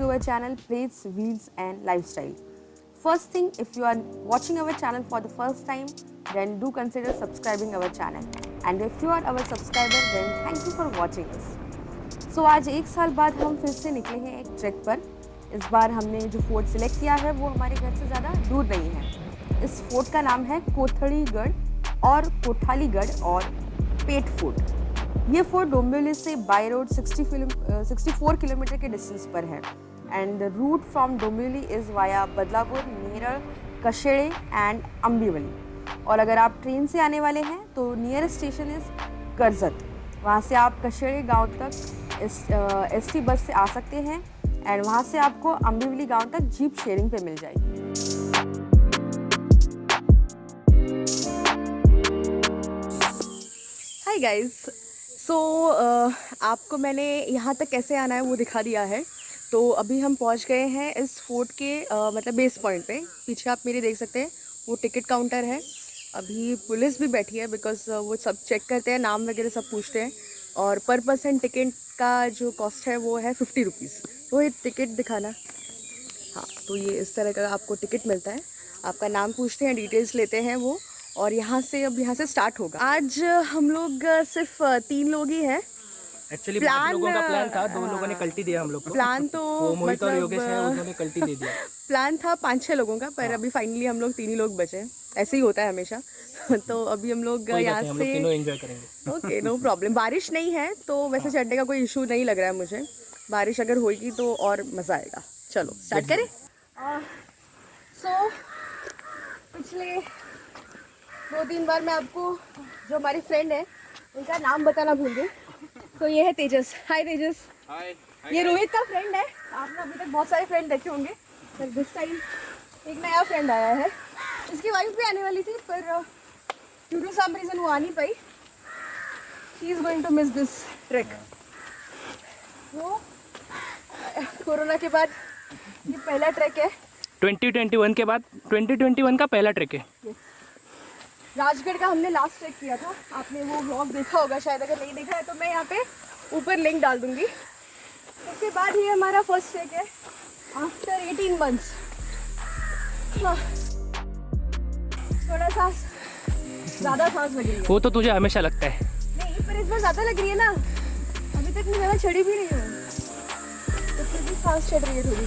to our channel Plates, Wheels and Lifestyle. First thing, if you are watching our channel for the first time, then do consider subscribing our channel. And if you are our subscriber, then thank you for watching us. So आज एक साल बाद हम फिर से निकले हैं एक ट्रैक पर। इस बार हमने जो फोर्ट सिलेक्ट किया है वो हमारे घर से ज़्यादा दूर नहीं है। इस फोर्ट का नाम है कोथड़ीगढ़ और कोठालीगढ़ और पेट फोर्ट। ये फोर्ट डोंबिवली से बाय रोड 64 किलोमीटर के डिस्टेंस पर है and the route from Dombivli is via Badlapur, Neral, Kashede and Ambivli. और अगर आप ट्रेन से आने वाले हैं तो नियरेस्ट स्टेशन इज़ करजत। वहाँ से आप कशेड़े गांव तक एसटी बस से आ सकते हैं एंड वहाँ से आपको अम्बिवली गांव तक जीप शेयरिंग पे मिल जाएगी। हाय गाइस, सो आपको मैंने यहाँ तक कैसे आना है वो दिखा दिया है। तो अभी हम पहुँच गए हैं इस फोर्ट के मतलब बेस पॉइंट पे। पीछे आप मेरे देख सकते हैं वो टिकट काउंटर है। अभी पुलिस भी बैठी है बिकॉज वो सब चेक करते हैं, नाम वगैरह सब पूछते हैं। और पर पर्सन टिकट का जो कॉस्ट है वो है 50 रुपीज़। तो ये टिकट दिखाना। हाँ, तो ये इस तरह का आपको टिकट मिलता है। आपका नाम पूछते हैं, डिटेल्स लेते हैं वो, और यहाँ से स्टार्ट होगा। आज हम लोग सिर्फ 3 लोग ही हैं। एक्चुअली 5 लोगों का प्लान था, 2 लोगों ने कल्टी दिया हम लोग को। प्लान तो वो मोहित और योगेश हैं, उन्होंने कल्टी दे दिया। प्लान था 5-6 लोगों का, पर अभी फाइनली हम लोग 3 ही लोग बचे। ऐसे ही होता है हमेशा। तो अभी हम लोग यहाँ से तीनों एंजॉय करेंगे। Okay, no problem. बारिश नहीं है तो वैसे चढ़ने का कोई इशू नहीं लग रहा है मुझे। बारिश अगर होगी तो और मज़ा आएगा। चलो स्टार्ट करें। सो पिछले 2-3 बार मैं आपको जो हमारी फ्रेंड है उनका नाम बताना भूल गई। तो ये है तेजस। हाय तेजस। हाय। ये रोहित का फ्रेंड है। आपने अभी तक बहुत सारे फ्रेंड देखे होंगे, पर दिस टाइम एक नया फ्रेंड आया है। इसकी वाइफ भी आने वाली थी पर ड्यू टू सम रीज़न वो आ नहीं पाई। She is going to miss this track. वो कोरोना के बाद ये पहला ट्रैक है। 2021 के बाद 2021 का पहला ट्रैक है। राजगढ़ का हमने लास्ट ट्रैक किया था। आपने वो व्लॉग देखा होगा शायद, अगर नहीं देखा है तो मैं यहाँ पे ऊपर लिंक डाल दूँगी। उसके बाद ये हमारा फर्स्ट ट्रैक है आफ्टर 18 मंथ्स। थोड़ा सा ज़्यादा सांस लग रही है। वो तो तुझे हमेशा लगता है। नहीं, पर इस बार ज़्यादा लग रही है ना। अभी तक मैं ज़्यादा चढ़ी भी नहीं हूँ तो फिर भी सांस चढ़ रही है थोड़ी।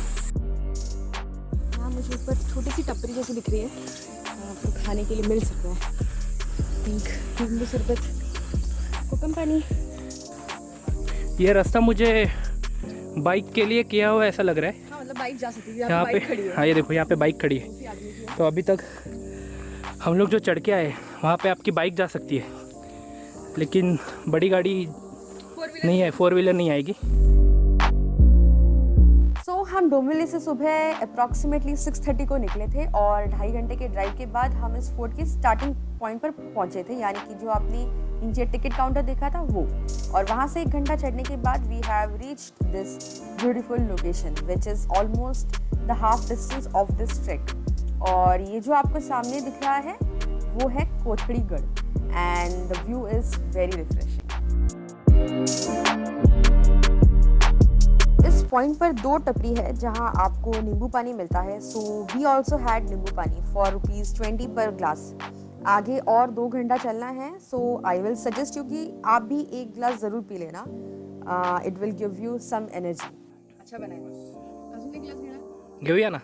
हाँ, मुझे ऊपर छोटी सी टपरी जैसी दिख रही है, आपको खाने के लिए मिल सकता है। नींबू शरबत, कोकम पानी। ये रास्ता मुझे बाइक के लिए किया हुआ ऐसा लग रहा है। हाँ, मतलब बाइक जा सकती है यहाँ पे। खड़ी है। हाँ, ये देखो यहाँ पे बाइक खड़ी है। तो अभी तक हम लोग जो चढ़ के आए वहाँ पे आपकी बाइक जा सकती है, लेकिन बड़ी गाड़ी नहीं है, 4 व्हीलर नहीं आएगी। सो हम डोंबिवली से सुबह अप्रॉक्सीमेटली 6:30 को निकले थे और 2.5 घंटे के ड्राइव के बाद हम इस फोर्ट के स्टार्टिंग पॉइंट पर पहुंचे थे, यानी कि जो आपने नीचे टिकट काउंटर देखा था वो। और वहां से 1 घंटा चढ़ने के बाद we have reached this beautiful location which is almost the half distance of this track. और ये जो आपको सामने दिख रहा है वो है Kothaligad and the view is very refreshing. इस पॉइंट पर 2 टपरी है जहां आपको नींबू पानी मिलता है। सो वी ऑल्सो हैड नींबू पानी फॉर ₹20 पर ग्लास। आगे और 2 घंटा चलना है, so I will suggest you कि आप भी 1 ग्लास ज़रूर पी लेना। It will give you some energy. अच्छा बनाएगा। अजून 1 ग्लास घेणार? घेऊया ना।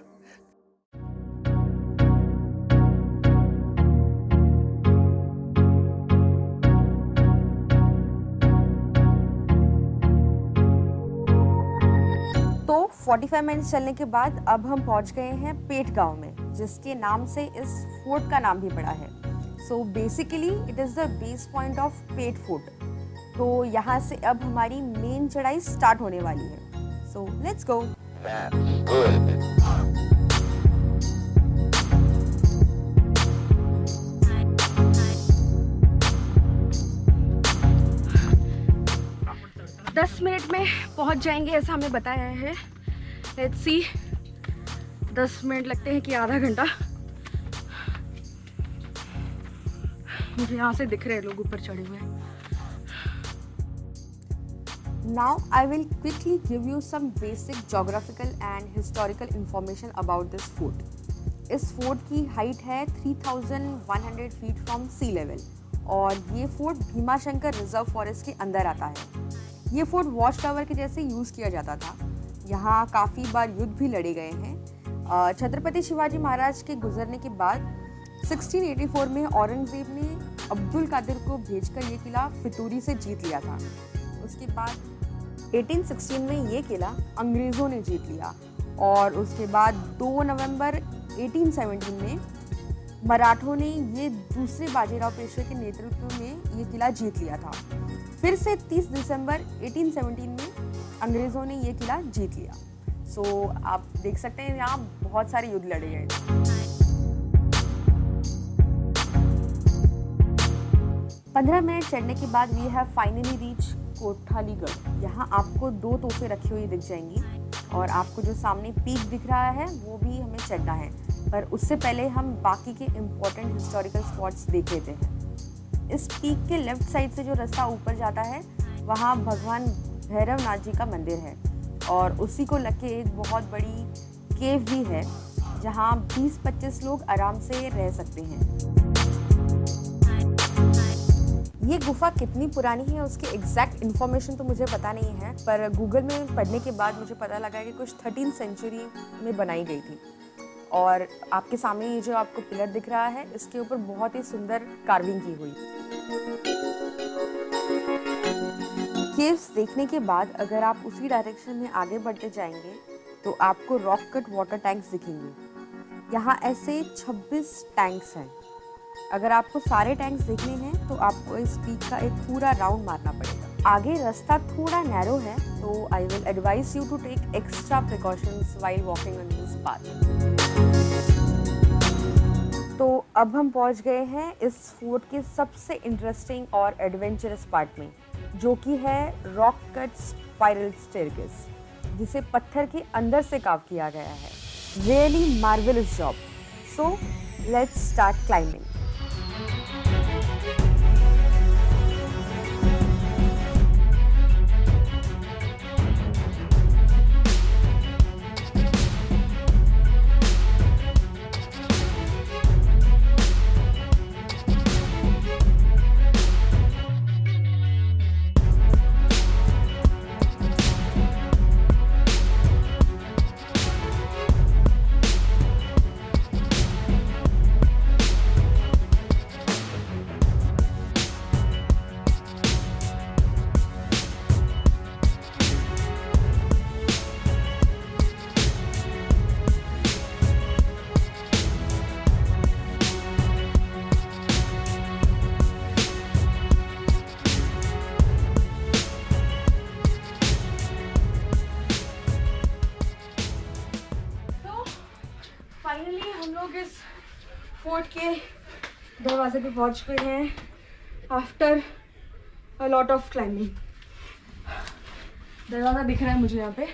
तो 45 मिनट चलने के बाद अब हम पहुंच गए हैं पेट गांव में, जिसके नाम से इस फोर्ट का नाम भी पड़ा है। So basically it is the base point of pet fort. तो यहाँ से अब हमारी मेन चढ़ाई स्टार्ट होने वाली है। So let's go. 10 मिनट में पहुंच जाएंगे ऐसा हमें बताया है। लेट्स सी, 10 मिनट लगते हैं कि आधा घंटा। मुझे यहाँ से दिख रहे हैं लोग ऊपर चढ़े हुए हैं। Now I will quickly give you some basic geographical and historical information about this fort. इस फोर्ट की हाइट है 3100 फीट फ्रॉम सी लेवल और ये फोर्ट भीमाशंकर रिजर्व फॉरेस्ट के अंदर आता है। ये फोर्ट वॉच टावर के जैसे यूज़ किया जाता था। यहाँ काफ़ी बार युद्ध भी लड़े गए हैं। छत्रपति शिवाजी महाराज के गुजरने के बाद 1684 में औरंगजेब ने अब्दुल कादिर को भेजकर ये किला फितूरी से जीत लिया था। उसके बाद 1816 में ये किला अंग्रेज़ों ने जीत लिया और उसके बाद 2 नवंबर 1817 में मराठों ने ये दूसरे बाजीराव पेशवे के नेतृत्व में ये किला जीत लिया था। फिर से 30 दिसंबर 1817 में अंग्रेज़ों ने ये किला जीत लिया। सो आप देख सकते हैं यहाँ बहुत सारे युद्ध लड़े गए थे। 15 मिनट चढ़ने के बाद वी हैव फाइनली रीच कोठालीगढ़। यहाँ आपको 2 तोपें रखी हुई दिख जाएंगी और आपको जो सामने पीक दिख रहा है वो भी हमें चढ़ना है, पर उससे पहले हम बाकी के इम्पोर्टेंट हिस्टोरिकल स्पॉट्स देख लेते हैं। इस पीक के लेफ्ट साइड से जो रास्ता ऊपर जाता है वहाँ भगवान भैरवनाथ जी का मंदिर है और उसी को लग के एक बहुत बड़ी केव भी है जहाँ 20-25 लोग आराम से रह सकते हैं। ये गुफा कितनी पुरानी है उसकी एग्जैक्ट इन्फॉर्मेशन तो मुझे पता नहीं है, पर गूगल में पढ़ने के बाद मुझे पता लगा कि कुछ 13th सेंचुरी में बनाई गई थी। और आपके सामने ये जो आपको पिलर दिख रहा है इसके ऊपर बहुत ही सुंदर कार्विंग की हुई। केव्स देखने के बाद अगर आप उसी डायरेक्शन में आगे बढ़ते जाएंगे तो आपको रॉक कट वाटर टैंक्स दिखेंगे। यहाँ ऐसे 26 टैंक्स हैं। अगर आपको सारे टैंक्स देखने हैं तो आपको इस पीक का एक पूरा राउंड मारना पड़ेगा। आगे रास्ता थोड़ा नैरो है तो I will advise you to take extra precautions while walking on this path. तो अब हम पहुंच गए हैं इस फोर्ट के सबसे इंटरेस्टिंग और एडवेंचरस पार्ट में, जो कि है रॉक कट स्पाइरल स्टेयरकेस, जिसे पत्थर के अंदर से कार्व किया गया है। Really marvellous job. So let's start climbing. Finally हम लोग इस फोर्ट के दरवाजे पे पहुंच गए हैं after a lot of climbing. दरवाज़ा दिख रहा है मुझे यहाँ पे,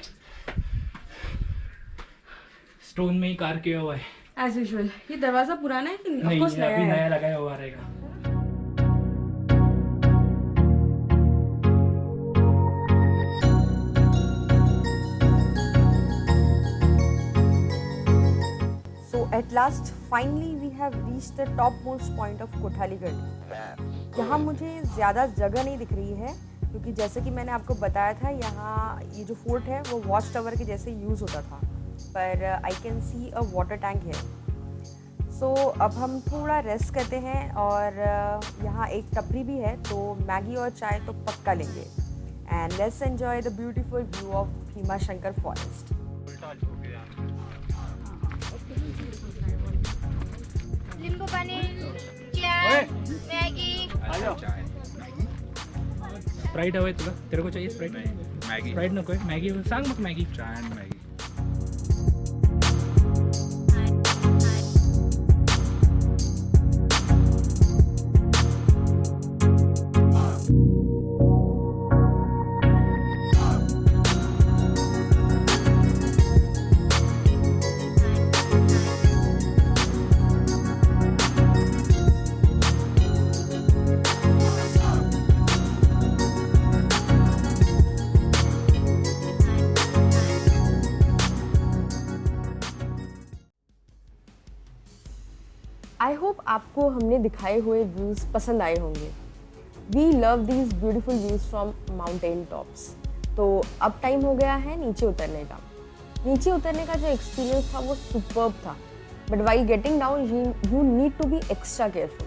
स्टोन में ही कार किया हुआ है एज यूजुअल। ये दरवाज़ा पुराना है कि नहीं? ऑफ कोर्स ये अभी नया नया है। लगाया हुआ रहेगा। At last, finally, we have reached the topmost point of कोठालीगढ़। यहाँ मुझे ज़्यादा जगह नहीं दिख रही है क्योंकि जैसे कि मैंने आपको बताया था यहाँ ये जो फोर्ट है वो वॉच टावर के जैसे यूज़ होता था, पर I can see a water tank है। सो अब हम थोड़ा रेस्ट करते हैं और यहाँ एक टपरी भी है तो मैगी और चाय तो पक्का लेंगे। And let's enjoy the beautiful view of Bhimashankar forest. लिंबू पानी, चाय, मैगी। स्प्राइट हवंय तुला? तेरे को चाहिए स्प्राइट? मॅगी स्प्राइट नको आहे? मॅगी सांग मग मॅगी. चाय आणि मॅगी. होप आपको हमने दिखाए हुए व्यूज़ पसंद आए होंगे। We love these beautiful views from mountain tops. तो अब टाइम हो गया है नीचे उतरने का। नीचे उतरने का जो एक्सपीरियंस था वो सुपर्ब था, but while getting down you need to be extra careful.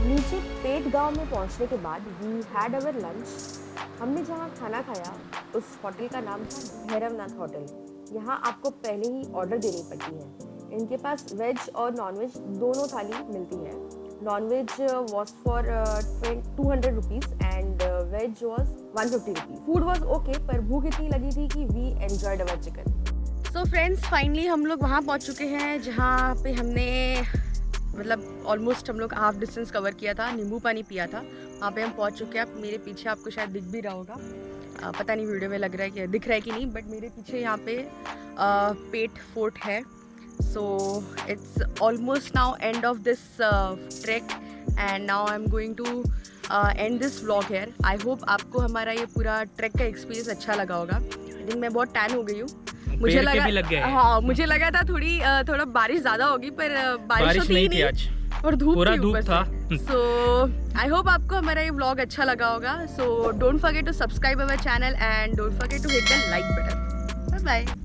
नीचे पेट गांव में पहुंचने के बाद वी हैड अवर लंच। हमने जहां खाना खाया उस होटल का नाम था भैरवनाथ होटल। यहाँ आपको पहले ही ऑर्डर देनी पड़ती है। इनके पास वेज और नॉनवेज दोनों थाली मिलती है। Nonveg was for 200 rupees and veg was 150 rupees. Food was okay, पर भूख इतनी लगी थी कि we enjoyed our chicken. So friends, finally हम लोग वहाँ पहुँच चुके हैं जहाँ पे हमने मतलब ऑलमोस्ट हम लोग हाफ डिस्टेंस कवर किया था, नींबू पानी पिया था। वहाँ पे हम पहुँच चुके हैं। आप मेरे पीछे आपको शायद दिख भी रहा होगा, पता नहीं वीडियो में लग रहा है कि दिख रहा है कि नहीं, बट मेरे पीछे यहाँ पे पेट फोर्ट है। So it's almost now end of this track and now I am going to end this vlog here. I hope आपको हमारा ये पूरा ट्रैक का एक्सपीरियंस अच्छा लगा होगा। आई थिंक मैं बहुत टैन हो गई हूँ, मुझे लगा भी लग गया है। हाँ, मुझे लगा था थोड़ा बारिश ज़्यादा होगी, पर बारिश नहीं थी आज और धूप पूरा थी धूप ऊपर था। सो आई होप आपको हमारा ये व्लॉग अच्छा लगा होगा। So don't forget to subscribe our channel and don't forget to hit the like button. Bye bye.